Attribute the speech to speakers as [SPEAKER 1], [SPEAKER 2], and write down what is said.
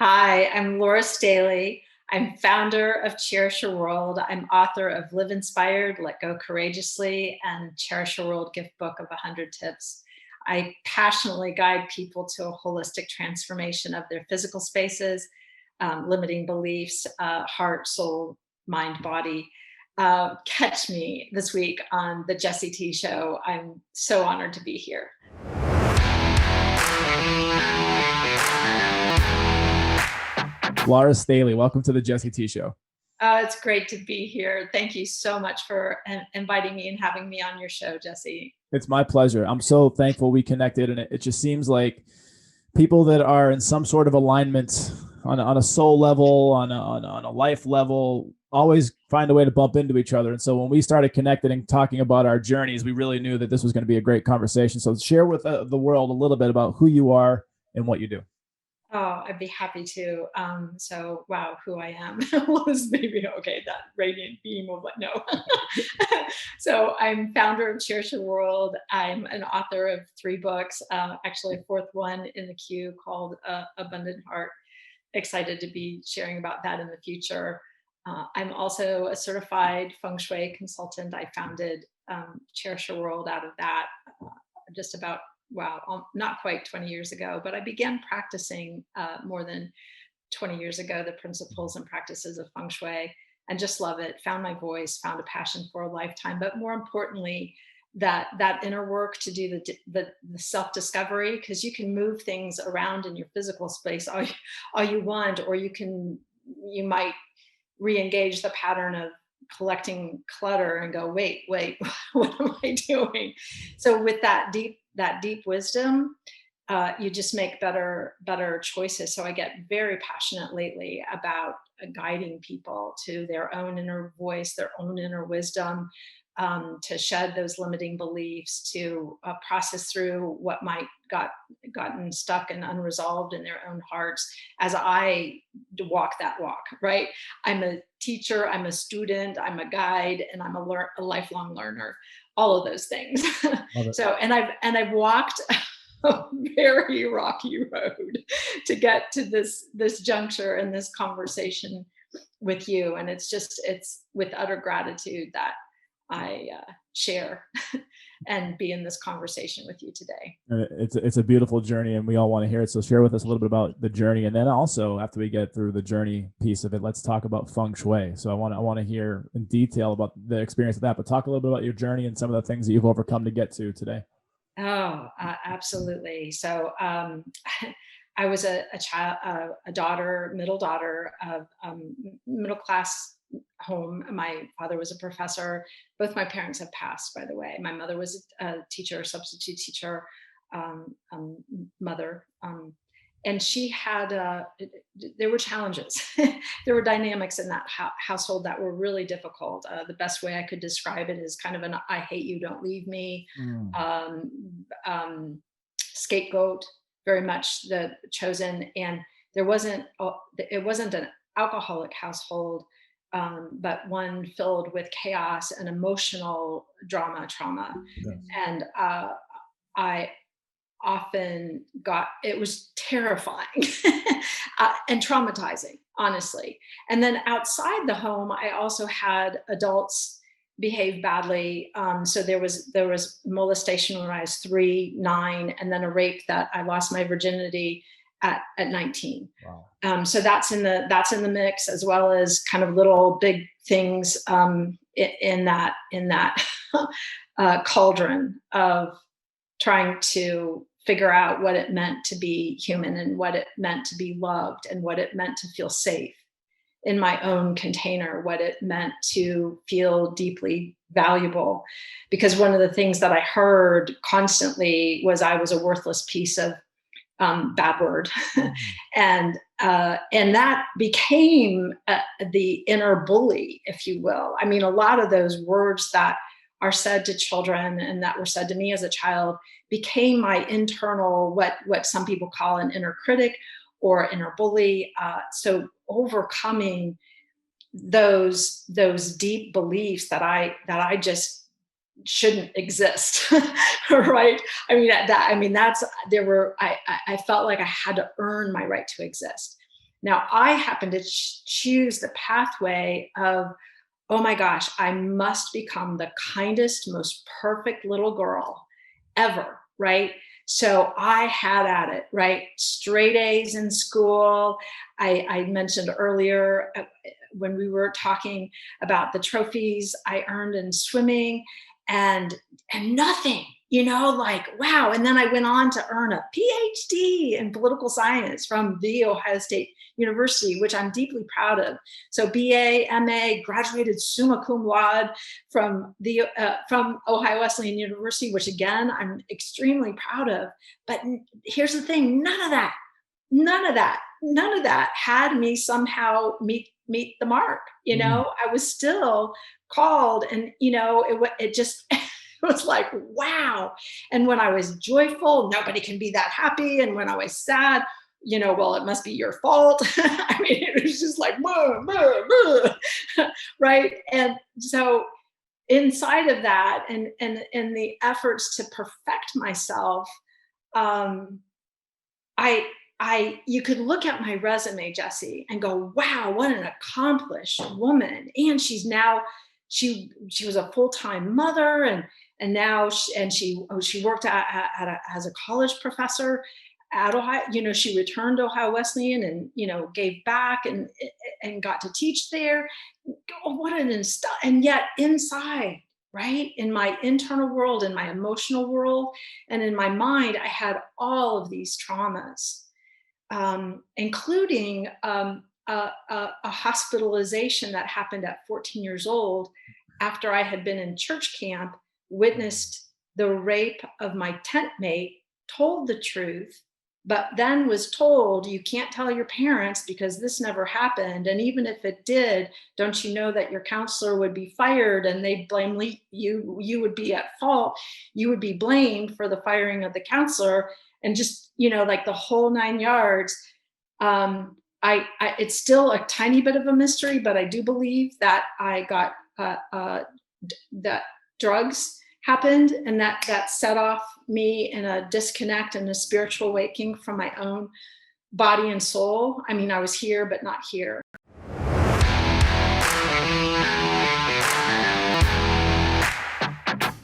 [SPEAKER 1] Hi, I'm Laura Staley. I'm founder of Cherish Your World. I'm author of Live Inspired, Let Go Courageously, and Cherish Your World gift book of 100 tips. I passionately guide people to a holistic transformation of their physical spaces, limiting beliefs, heart, soul, mind, body. Catch me this week on the Jessie T Show. I'm so honored to be here.
[SPEAKER 2] Laura Staley, welcome to the Jessie T Show.
[SPEAKER 1] It's great to be here. Thank you so much for inviting me and having me on your show, Jesse.
[SPEAKER 2] It's my pleasure. I'm so thankful we connected, and it just seems like people that are in some sort of alignment on a soul level, on a life level, always find a way to bump into each other. And so when we started connecting and talking about our journeys, we really knew that this was going to be a great conversation. So share with the world a little bit about who you are and what you do.
[SPEAKER 1] Oh, I'd be happy to. Wow, who I am was maybe okay, that radiant beam of what, no. So I'm founder of Cherish Your World. I'm an author of 3 books, actually a fourth one in the queue called Abundant Heart. Excited to be sharing about that in the future. I'm also a certified feng shui consultant. I founded Cherish Your World out of that just about not quite 20 years ago, but I began practicing more than 20 years ago, the principles and practices of feng shui, and just love it. Found my voice, found a passion for a lifetime, but more importantly, that inner work to do the self-discovery, because you can move things around in your physical space all you want, or you might re-engage the pattern of collecting clutter and go, wait, what am I doing? So with that deep wisdom, you just make better choices. So I get very passionate lately about guiding people to their own inner voice, their own inner wisdom, to shed those limiting beliefs, to process through what might gotten stuck and unresolved in their own hearts as I walk that walk, right? I'm a teacher, I'm a student, I'm a guide, and I'm a lifelong learner, all of those things.
[SPEAKER 2] Love it.
[SPEAKER 1] So, and I've walked a very rocky road to get to this juncture and this conversation with you. And it's with utter gratitude that I share and be in this conversation with you today.
[SPEAKER 2] It's a beautiful journey, and we all want to hear it. So share with us a little bit about the journey, and then also after we get through the journey piece of it, let's talk about feng shui. So I want to hear in detail about the experience of that, but talk a little bit about your journey and some of the things that you've overcome to get to today.
[SPEAKER 1] Oh, absolutely. So I was a child, middle daughter of middle class home. My father was a professor. Both my parents have passed, by the way. My mother was a teacher, substitute teacher, mother. And she had, there were challenges. There were dynamics in that household that were really difficult. The best way I could describe it is kind of an I hate you, don't leave me, scapegoat, very much the chosen. And it wasn't an alcoholic household, but one filled with chaos and emotional trauma.
[SPEAKER 2] Yes.
[SPEAKER 1] And I often it was terrifying and traumatizing, honestly. And then outside the home, I also had adults behave badly. So there was molestation when I was 3, 9, and then a rape that I lost my virginity at 19.
[SPEAKER 2] Wow.
[SPEAKER 1] So that's in the mix, as well as kind of little big things in that cauldron of trying to figure out what it meant to be human, and what it meant to be loved, and what it meant to feel safe in my own container, what it meant to feel deeply valuable. Because one of the things that I heard constantly was I was a worthless piece of bad word. And that became the inner bully, if you will. I mean, a lot of those words that are said to children and that were said to me as a child became my internal, what some people call an inner critic or inner bully. So overcoming those deep beliefs that I just shouldn't exist. Right. I felt like I had to earn my right to exist. Now, I happen to choose the pathway of, oh my gosh, I must become the kindest, most perfect little girl ever, right? So I had at it, right? Straight A's in school. I mentioned earlier when we were talking about the trophies I earned in swimming, and nothing, like wow. And then I went on to earn a PhD in political science from the Ohio State University, which I'm deeply proud of. So BA, MA, graduated summa cum laude from Ohio Wesleyan University, which again I'm extremely proud of. But here's the thing: none of that had me somehow meet the mark.
[SPEAKER 2] Mm.
[SPEAKER 1] I was still called, and it just it was like wow. And when I was joyful, nobody can be that happy. And when I was sad, well, it must be your fault. I mean, it was just like blah, blah, blah. Right. And so inside of that, and the efforts to perfect myself, um, I you could look at my resume, Jesse, and go, wow, what an accomplished woman. And she was a full-time mother, and now she worked as a college professor at Ohio. She returned to Ohio Wesleyan and gave back, and got to teach there. Oh, what an and yet inside, right, in my internal world, in my emotional world, and in my mind, I had all of these traumas, including a hospitalization that happened at 14 years old after I had been in church camp, witnessed the rape of my tent mate, told the truth, but then was told, you can't tell your parents because this never happened. And even if it did, don't you know that your counselor would be fired and they'd blame you? You would be at fault. You would be blamed for the firing of the counselor, and just, like the whole 9 yards. It's still a tiny bit of a mystery, but I do believe that I got that drugs happened, and that set off me in a disconnect and a spiritual waking from my own body and soul. I mean, I was here, but not here.